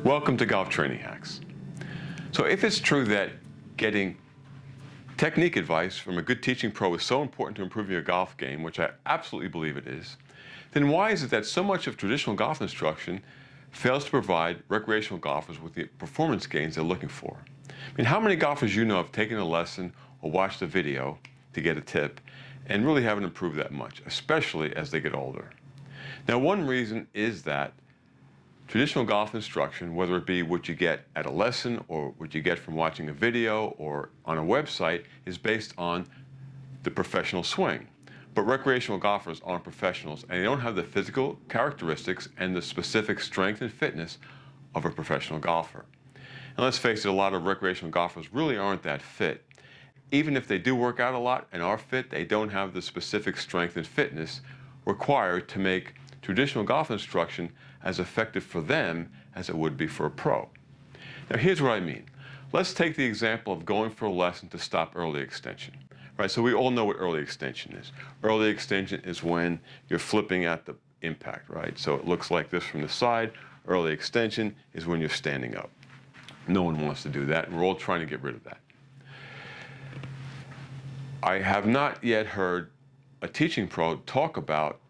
Welcome to Golf Training Hacks. So if it's true that getting technique advice from a good teaching pro is so important to improving your golf game, which I absolutely believe it is, then why is it that so much of traditional golf instruction fails to provide recreational golfers with the performance gains they're looking for? I mean, how many golfers you know have taken a lesson or watched a video to get a tip and really haven't improved that much, especially as they get older? Now, one reason is that traditional golf instruction, whether it be what you get at a lesson or what you get from watching a video or on a website, is based on the professional swing. But recreational golfers aren't professionals, and they don't have the physical characteristics and the specific strength and fitness of a professional golfer. And let's face it, a lot of recreational golfers really aren't that fit. Even if they do work out a lot and are fit, they don't have the specific strength and fitness required to make traditional golf instruction as effective for them as it would be for a pro. Now, here's what I mean. Let's take the example of going for a lesson to stop early extension. Right, so we all know what early extension is. Early extension is when you're flipping at the impact, right? So it looks like this from the side. Early extension is when you're standing up. No one wants to do that, and we're all trying to get rid of that. I have not yet heard a teaching pro talk about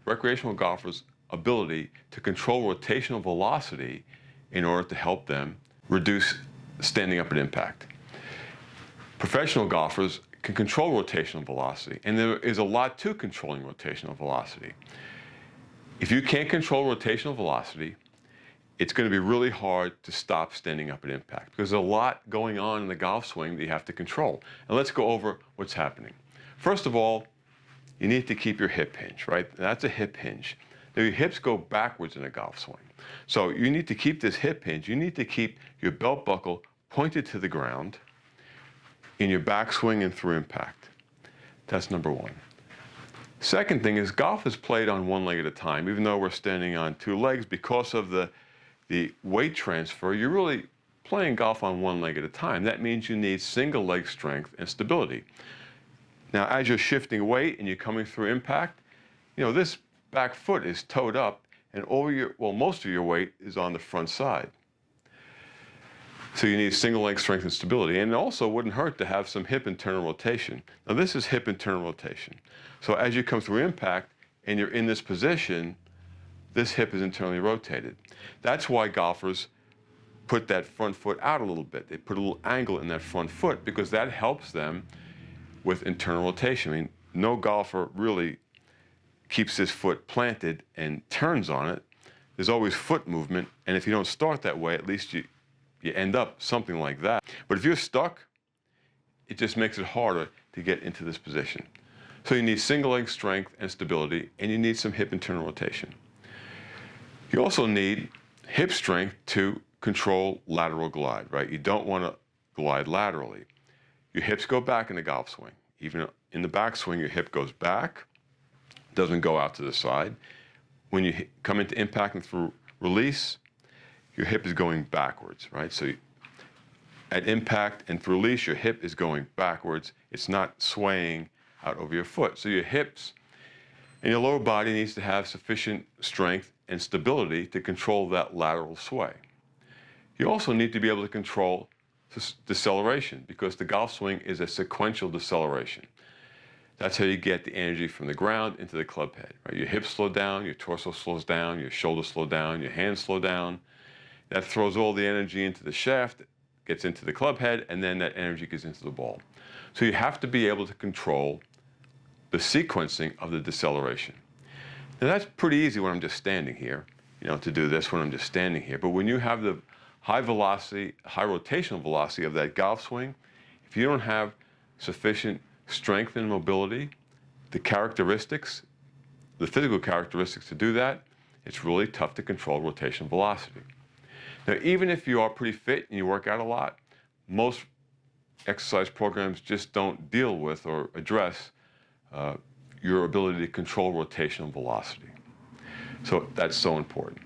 recreational golfers' ability to control rotational velocity in order to help them reduce standing up at impact. Professional golfers can control rotational velocity, and there is a lot to controlling rotational velocity. If you can't control rotational velocity, it's going to be really hard to stop standing up at impact because there's a lot going on in the golf swing that you have to control. And let's go over what's happening. First of all, you need to keep your hip hinge, right? That's a hip hinge. Now, your hips go backwards in a golf swing. So you need to keep this hip hinge. You need to keep your belt buckle pointed to the ground in your backswing and through impact. That's number one. Second thing is golf is played on one leg at a time. Even though we're standing on two legs, because of the weight transfer, you're really playing golf on one leg at a time. That means you need single leg strength and stability. Now, as you're shifting weight and you're coming through impact, this back foot is toed up and most of your weight is on the front side. So you need single leg strength and stability. And it also wouldn't hurt to have some hip internal rotation. Now, this is hip internal rotation. So as you come through impact and you're in this position, this hip is internally rotated. That's why golfers put that front foot out a little bit. They put a little angle in that front foot because that helps them with internal rotation. I mean, no golfer really keeps his foot planted and turns on it. There's always foot movement, and if you don't start that way, at least you end up something like that. But if you're stuck, it just makes it harder to get into this position. So you need single leg strength and stability, and you need some hip internal rotation. You also need hip strength to control lateral glide, right? You don't want to glide laterally. Your hips go back in the golf swing. Even in the backswing, your hip goes back, doesn't go out to the side. When you come into impact and through release, your hip is going backwards, right? So at impact and through release, your hip is going backwards. It's not swaying out over your foot. So your hips and your lower body needs to have sufficient strength and stability to control that lateral sway. You also need to be able to control deceleration because the golf swing is a sequential deceleration. That's how you get the energy from the ground into the club head, right? Your hips slow down, your torso slows down, your shoulders slow down, your hands slow down. That throws all the energy into the shaft, gets into the club head, and then that energy gets into the ball. So you have to be able to control the sequencing of the deceleration. Now that's pretty easy when I'm just standing here, to do this when I'm just standing here. But when you have the high velocity, high rotational velocity of that golf swing, if you don't have sufficient strength and mobility, the physical characteristics to do that, it's really tough to control rotational velocity. Now, even if you are pretty fit and you work out a lot, most exercise programs just don't deal with or address your ability to control rotational velocity. So that's so important.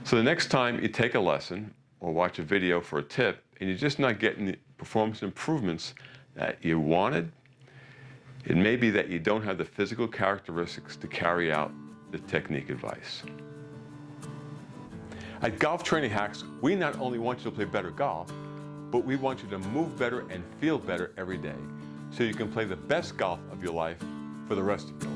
So the next time you take a lesson or watch a video for a tip and you're just not getting the performance improvements that you wanted, it may be that you don't have the physical characteristics to carry out the technique advice. At Golf Training Hacks, we not only want you to play better golf, but we want you to move better and feel better every day so you can play the best golf of your life for the rest of your life.